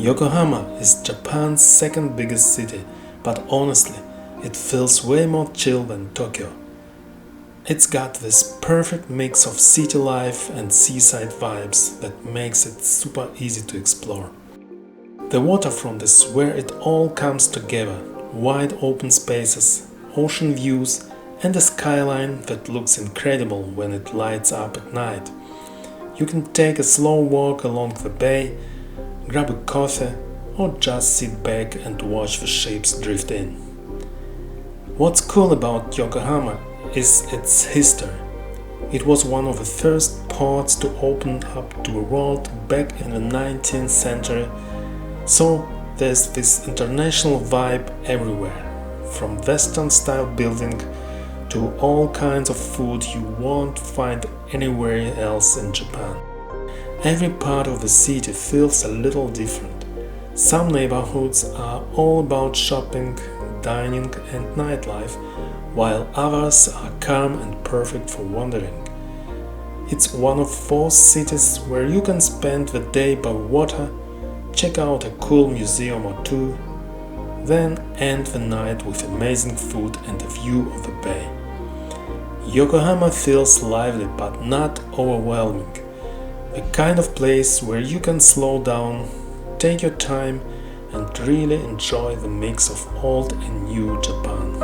Yokohama is Japan's second biggest city, but honestly, it feels way more chill than Tokyo. It's got this perfect mix of city life and seaside vibes that makes it super easy to explore. The waterfront is where it all comes together: wide open spaces, ocean views, and a skyline that looks incredible when it lights up at night. You can take a slow walk along the bay, grab a coffee, or just sit back and watch the ships drift in. What's cool about Yokohama is its history. It was one of the first ports to open up to the world back in the 19th century, so there's this international vibe everywhere, from Western style building to all kinds of food you won't find anywhere else in Japan. Every part of the city feels a little different. Some neighborhoods are all about shopping, dining, and nightlife, while others are calm and perfect for wandering. It's one of those cities where you can spend the day by water, check out a cool museum or two, then end the night with amazing food and a view of the bay. Yokohama feels lively but not overwhelming. The kind of place where you can slow down, take your time, and really enjoy the mix of old and new Japan.